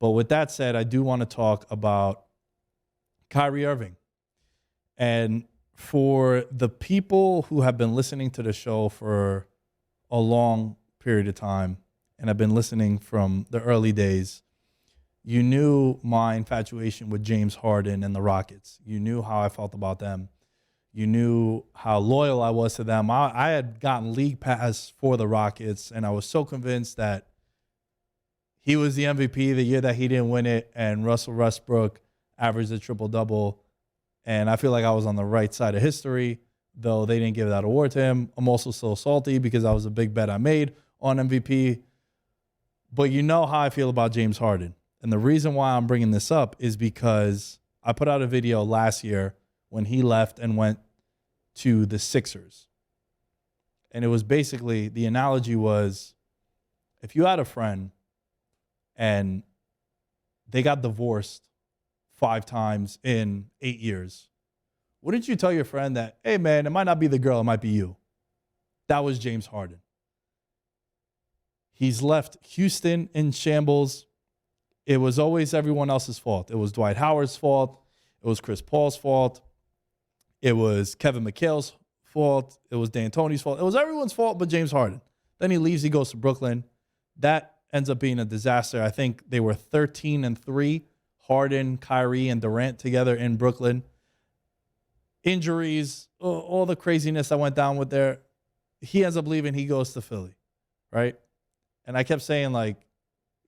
But with that said, I do want to talk about Kyrie Irving. And for the people who have been listening to the show for a long period of time and have been listening from the early days, you knew my infatuation with James Harden and the Rockets. You knew how I felt about them. You knew how loyal I was to them. I had gotten league pass for the Rockets, and I was so convinced that he was the MVP the year that he didn't win it, and Russell Westbrook averaged a triple-double. And I feel like I was on the right side of history, though they didn't give that award to him. I'm also so salty because that was a big bet I made on MVP. But you know how I feel about James Harden. And the reason why I'm bringing this up is because I put out a video last year when he left and went to the Sixers. And it was basically, the analogy was, if you had a friend and they got divorced 5 times in 8 years, wouldn't you tell your friend that, hey, man, it might not be the girl, it might be you? That was James Harden. He's left Houston in shambles. It was always everyone else's fault. It was Dwight Howard's fault. It was Chris Paul's fault. It was Kevin McHale's fault. It was D'Antoni's fault. It was everyone's fault but James Harden. Then he leaves. He goes to Brooklyn. That ends up being a disaster. I think they were 13-3, Harden, Kyrie, and Durant together in Brooklyn. Injuries, all the craziness that went down with there. He ends up leaving. He goes to Philly, right? And I kept saying, like,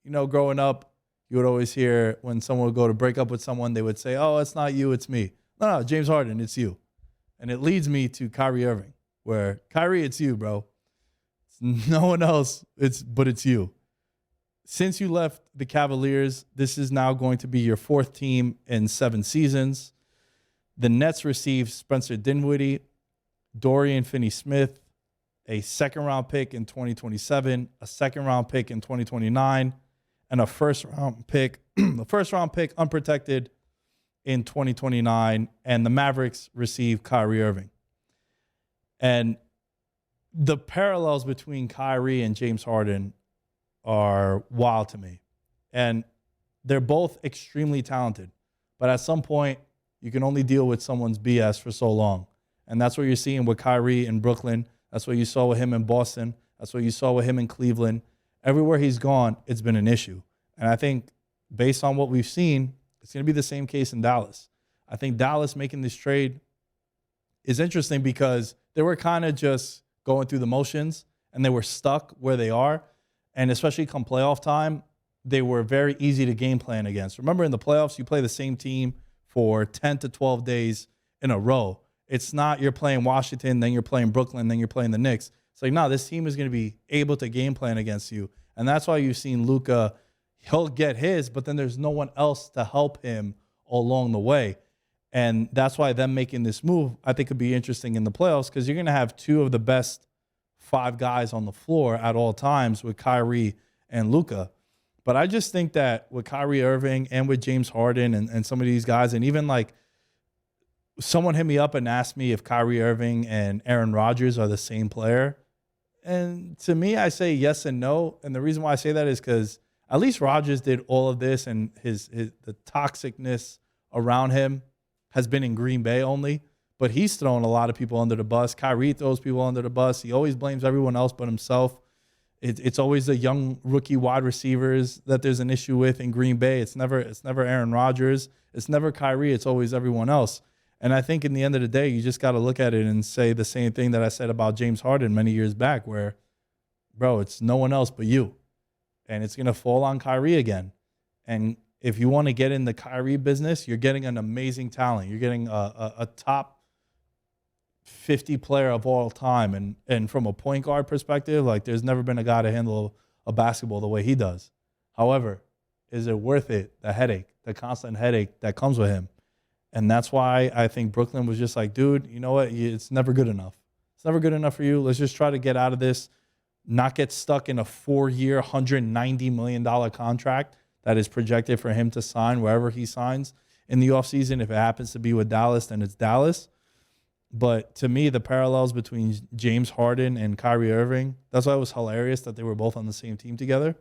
you know, growing up, you would always hear when someone would go to break up with someone, they would say, oh, it's not you, it's me. No, James Harden, it's you. And it leads me to Kyrie Irving, where, Kyrie, it's you, bro. It's no one else, but it's you. Since you left the Cavaliers, this is now going to be your 4th team in 7 seasons. The Nets received Spencer Dinwiddie, Dorian Finney-Smith, a 2nd-round pick in 2027, a 2nd-round pick in 2029, and a 1st-round pick, the 1st-round pick unprotected in 2029, and the Mavericks received Kyrie Irving. And the parallels between Kyrie and James Harden are wild to me. And they're both extremely talented. But at some point, you can only deal with someone's BS for so long. And that's what you're seeing with Kyrie in Brooklyn. That's what you saw with him in Boston. That's what you saw with him in Cleveland. Everywhere he's gone, it's been an issue. And I think based on what we've seen, it's going to be the same case in Dallas. I think Dallas making this trade is interesting because they were kind of just going through the motions and they were stuck where they are. And especially come playoff time, they were very easy to game plan against. Remember, in the playoffs, you play the same team for 10 to 12 days in a row. It's not you're playing Washington, then you're playing Brooklyn, then you're playing the Knicks. It's like, no, this team is going to be able to game plan against you. And that's why you've seen Luka, he'll get his, but then there's no one else to help him along the way. And that's why them making this move, I think, could be interesting in the playoffs because you're going to have 2 of the best 5 guys on the floor at all times with Kyrie and Luka. But I just think that with Kyrie Irving and with James Harden and some of these guys, and even like someone hit me up and asked me if Kyrie Irving and Aaron Rodgers are the same player. And to me, I say yes and no. And the reason why I say that is because at least Rodgers did all of this, and the toxicness around him has been in Green Bay only. But he's thrown a lot of people under the bus. Kyrie throws people under the bus. He always blames everyone else but himself. It's always the young rookie wide receivers that there's an issue with in Green Bay. It's never Aaron Rodgers. It's never Kyrie. It's always everyone else. And I think in the end of the day, you just got to look at it and say the same thing that I said about James Harden many years back where, bro, it's no one else but you. And it's going to fall on Kyrie again. And if you want to get in the Kyrie business, you're getting an amazing talent. You're getting a top 50 player of all time. And from a point guard perspective, like there's never been a guy to handle a basketball the way he does. However, is it worth it? The headache, the constant headache that comes with him. And that's why I think Brooklyn was just like, dude, you know what? It's never good enough. It's never good enough for you. Let's just try to get out of this, not get stuck in a 4-year, $190 million contract that is projected for him to sign wherever he signs in the offseason. If it happens to be with Dallas, then it's Dallas. But to me, the parallels between James Harden and Kyrie Irving, that's why it was hilarious that they were both on the same team together,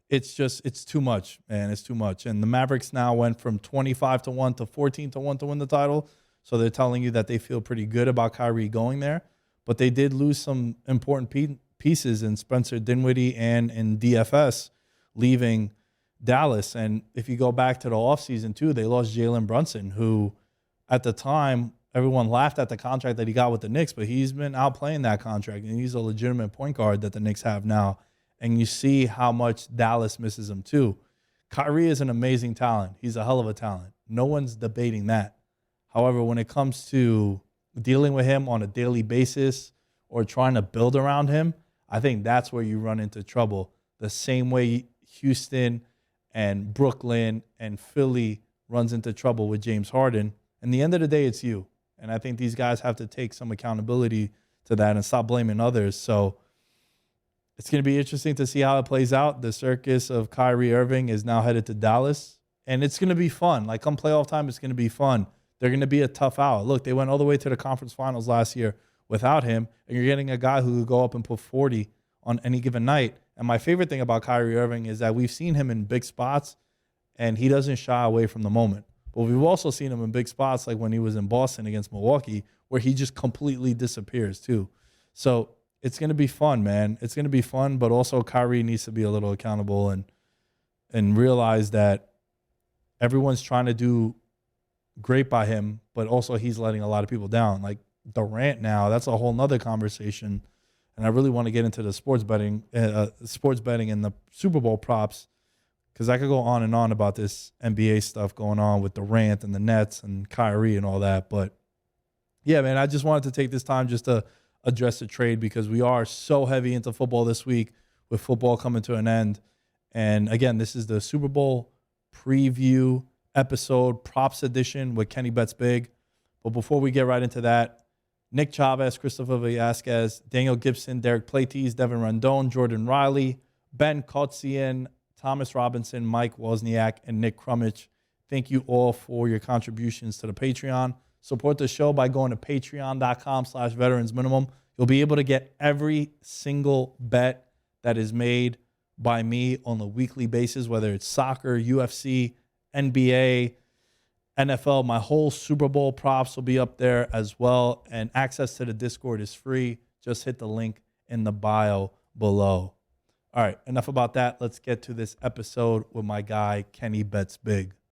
it's too much, man. It's too much. And the Mavericks now went from 25-1 to 14-1 to win the title. So they're telling you that they feel pretty good about Kyrie going there. But they did lose some important pieces in Spencer Dinwiddie and in DFS leaving Dallas. And if you go back to the offseason too, they lost Jalen Brunson, who at the time everyone laughed at the contract that he got with the Knicks, but he's been outplaying that contract, and he's a legitimate point guard that the Knicks have now. And you see how much Dallas misses him too. Kyrie is an amazing talent. He's a hell of a talent. No one's debating that. However, when it comes to dealing with him on a daily basis or trying to build around him, I think that's where you run into trouble. The same way Houston and Brooklyn and Philly runs into trouble with James Harden. And the end of the day, it's you. And I think these guys have to take some accountability to that and stop blaming others. So it's going to be interesting to see how it plays out. The circus of Kyrie Irving is now headed to Dallas. And it's going to be fun. Like, come playoff time, it's going to be fun. They're going to be a tough out. Look, they went all the way to the conference finals last year without him. And you're getting a guy who could go up and put 40 on any given night. And my favorite thing about Kyrie Irving is that we've seen him in big spots, and he doesn't shy away from the moment. But we've also seen him in big spots, like when he was in Boston against Milwaukee, where he just completely disappears too. So it's going to be fun, man. It's going to be fun, but also Kyrie needs to be a little accountable and realize that everyone's trying to do great by him, but also he's letting a lot of people down. Like Durant now, that's a whole nother conversation. And I really want to get into the sports betting and the Super Bowl props, because I could go on and on about this NBA stuff going on with Durant and the Nets and Kyrie and all that. But yeah, man, I just wanted to take this time just to address the trade, because we are so heavy into football this week with football coming to an end. And again, this is the Super Bowl preview episode, props edition with Kenny Bets Big. But before we get right into that, Nick Chavez, Christopher Villazquez, Daniel Gibson, Derek Platees, Devin Rondon, Jordan Riley, Ben Kotzian, Thomas Robinson, Mike Wozniak, and Nick Crummich. Thank you all for your contributions to the Patreon. Support the show by going to patreon.com/veteransminimum. You'll be able to get every single bet that is made by me on a weekly basis, whether it's soccer, UFC, NBA, NFL. My whole Super Bowl props will be up there as well. And access to the Discord is free. Just hit the link in the bio below. All right, enough about that. Let's get to this episode with my guy, Kenny Bets Big.